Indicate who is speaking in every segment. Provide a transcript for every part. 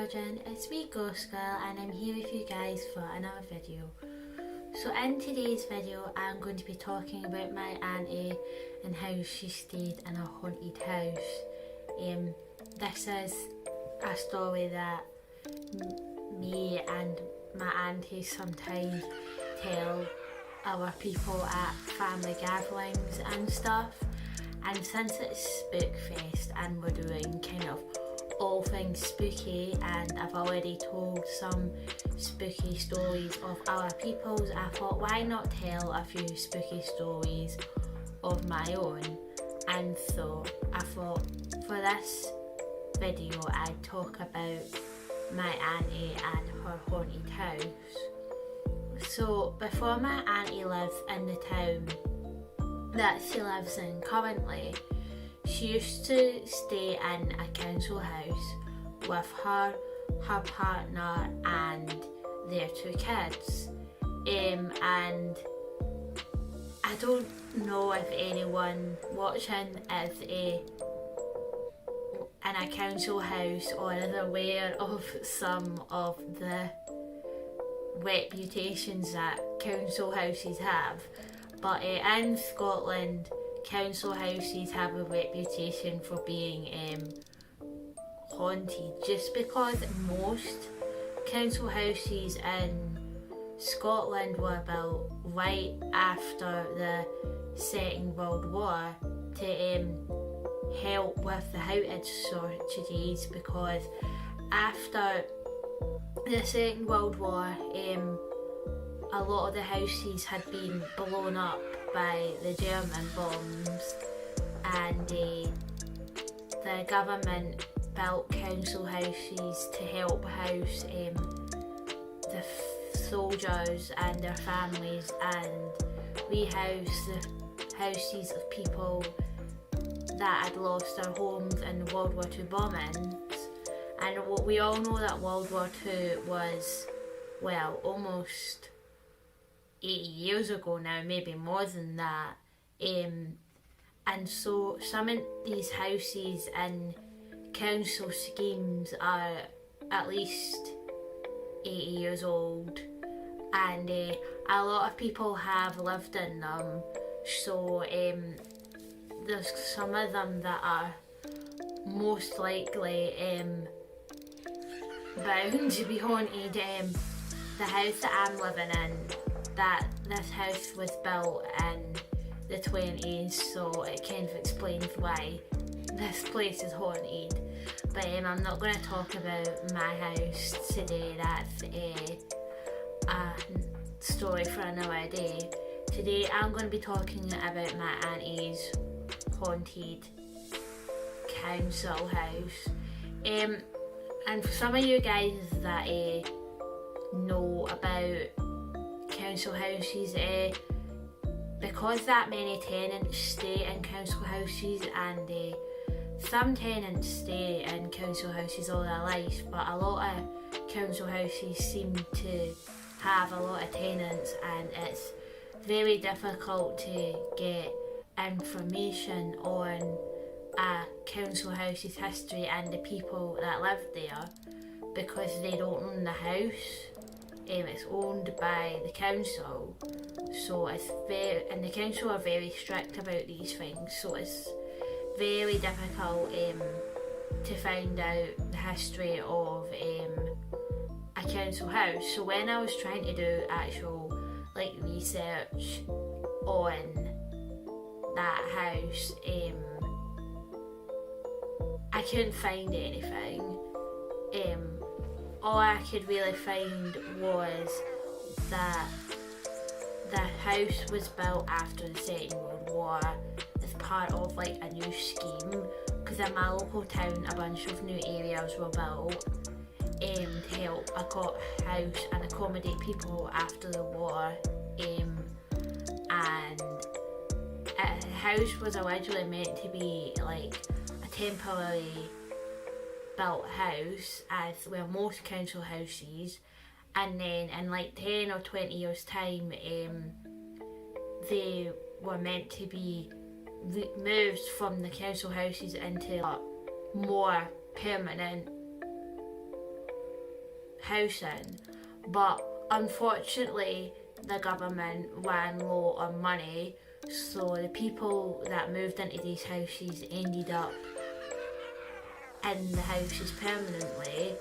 Speaker 1: Virgin, it's me Ghost Girl and I'm here with you guys for another video. So in today's video I'm going to be talking about my auntie and how she stayed in a haunted house. This is a story that me and my auntie sometimes tell our people at family gatherings and stuff. And since it's Spookfest and we're doing kind of all things spooky, and I've already told some spooky stories of our people's, I thought why not tell a few spooky stories of my own. And so I thought for this video I'd talk about my auntie and her haunted house. So before my auntie lived in the town that she lives in currently, she used to stay in a council house with her partner and their two kids. And I don't know if anyone watching is in a council house or is aware of some of the reputations that council houses have. But in Scotland, council houses have a reputation for being haunted, just because most council houses in Scotland were built right after the Second World War to help with the housing shortages, because after the Second World War a lot of the houses had been blown up by the German bombs, and the government built council houses to help house the soldiers and their families, and rehouse the houses of people that had lost their homes in the World War II bombings. And we all know that World War II was, well, almost 80 years ago now, maybe more than that. And so some of these houses and council schemes are at least 80 years old, and a lot of people have lived in them. So there's some of them that are most likely bound to be haunted. The house that I'm living in, this house was built in the 20s, so it kind of explains why this place is haunted. But I'm not going to talk about my house today. That's a story for another day. Today I'm going to be talking about my auntie's haunted council house. And for some of you guys that know about council houses, because that many tenants stay in council houses, and some tenants stay in council houses all their life, but a lot of council houses seem to have a lot of tenants, and it's very difficult to get information on a council house's history and the people that live there, because they don't own the house. It's owned by the council, so and the council are very strict about these things, so it's very difficult to find out the history of a council house. So when I was trying to do actual research on that house, I couldn't find anything. All I could really find was that the house was built after the Second World War as part of a new scheme, because in my local town a bunch of new areas were built to help a house and accommodate people after the war. And the house was originally meant to be a temporary built house, as were most council houses, and then in 10 or 20 years time they were meant to be moved from the council houses into more permanent housing, but unfortunately the government ran low on money, so the people that moved into these houses ended up in the houses permanently.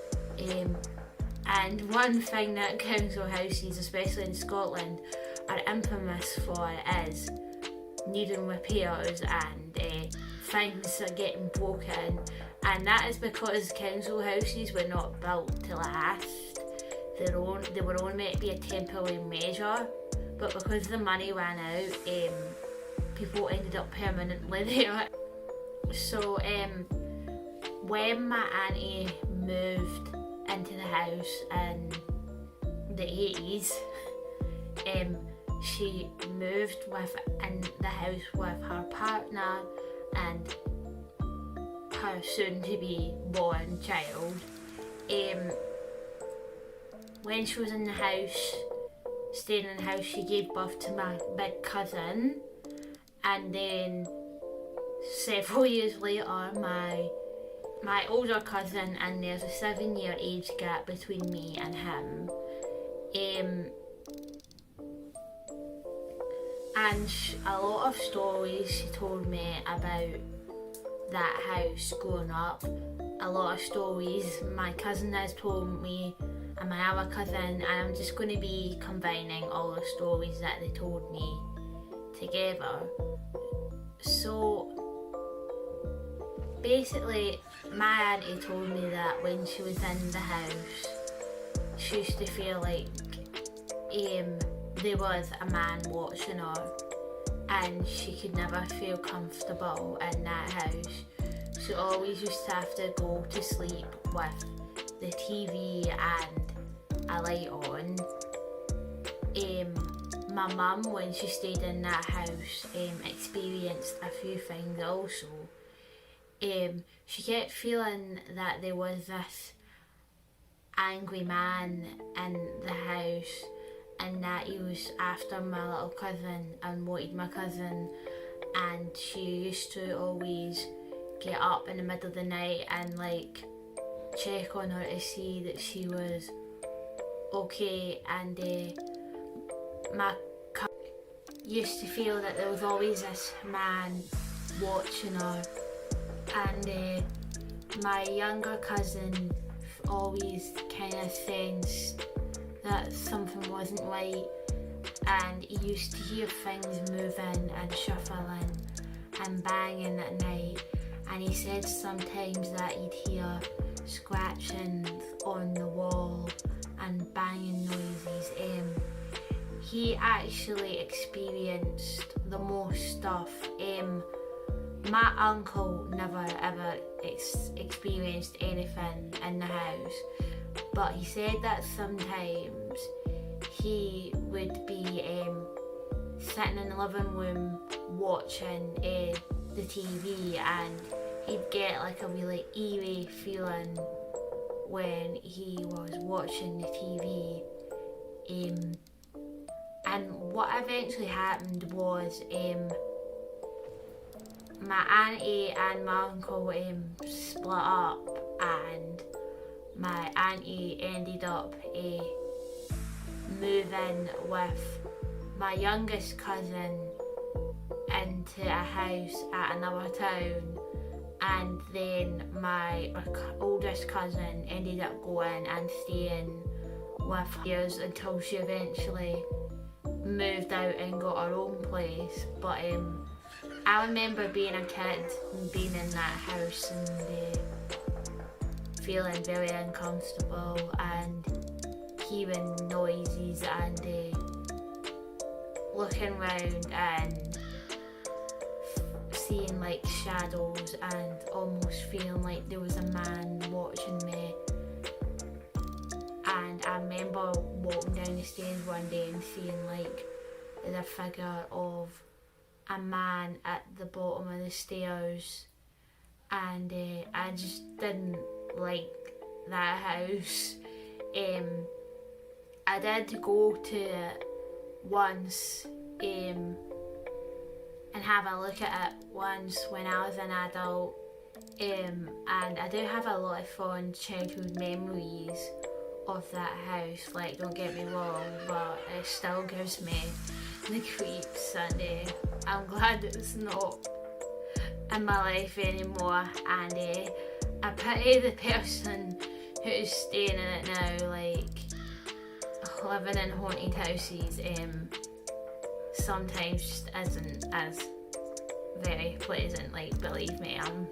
Speaker 1: And one thing that council houses, especially in Scotland, are infamous for is needing repairs and things are getting broken, and that is because council houses were not built to last. They were only meant to be a temporary measure, but because the money ran out, people ended up permanently there. So when my auntie moved into the house in the 80s, she moved in the house with her partner and her soon-to-be born child. When she was in the house, staying in the house, she gave birth to my big cousin, and then several years later, my older cousin, and there's a 7-year age gap between me and him. And a lot of stories she told me about that house growing up. A lot of stories my cousin has told me and my other cousin, and I'm just going to be combining all the stories that they told me together. So basically, my auntie told me that when she was in the house, she used to feel like there was a man watching her, and she could never feel comfortable in that house. She always used to have to go to sleep with the TV and a light on. My mum, when she stayed in that house, experienced a few things also. She kept feeling that there was this angry man in the house, and that he was after my little cousin and wanted my cousin, and she used to always get up in the middle of the night and check on her to see that she was okay, and my cousin used to feel that there was always this man watching her, and my younger cousin always kind of sensed that something wasn't right, and he used to hear things moving and shuffling and banging at night, and he said sometimes that he'd hear scratching on the wall and banging noises. He actually experienced the most stuff. My uncle never ever experienced anything in the house, but he said that sometimes he would be sitting in the living room watching the TV, and he'd get a really eerie feeling when he was watching the TV. And what eventually happened was my auntie and my uncle split up, and my auntie ended up moving with my youngest cousin into a house at another town, and then my oldest cousin ended up going and staying with years until she eventually moved out and got her own place. But I remember being a kid and being in that house and feeling very uncomfortable and hearing noises and looking around and seeing shadows and almost feeling like there was a man watching me. And I remember walking down the stairs one day and seeing the figure of a man at the bottom of the stairs, and I just didn't like that house. I did go to it once and have a look at it once when I was an adult, and I do have a lot of fond childhood memories of that house, like, don't get me wrong, but it still gives me the creeps, and I'm glad it's not in my life anymore, and I pity the person who's staying in it now, like, living in haunted houses sometimes just isn't as very pleasant. Like, believe me, I'm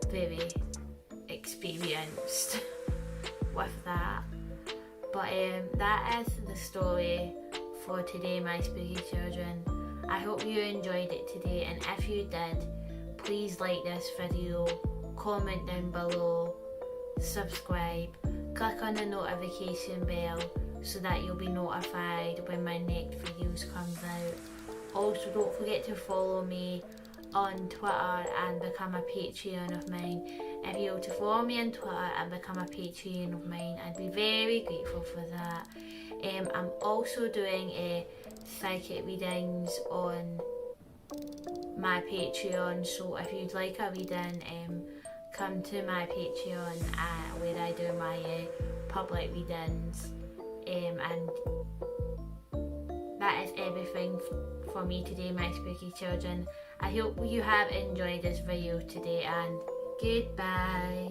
Speaker 1: very experienced with that. But that is the story for today, my spooky children. I hope you enjoyed it today, and if you did, please like this video, comment down below, subscribe, click on the notification bell so that you'll be notified when my next videos comes out. Also, don't forget to follow me on Twitter and become a Patreon of mine. If you were to follow me on Twitter and become a Patreon of mine, I'd be very grateful for that. I'm also doing psychic readings on my Patreon, so if you'd like a reading, come to my Patreon where I do my public readings. And that is everything for me today, my spooky children. I hope you have enjoyed this video today, and goodbye.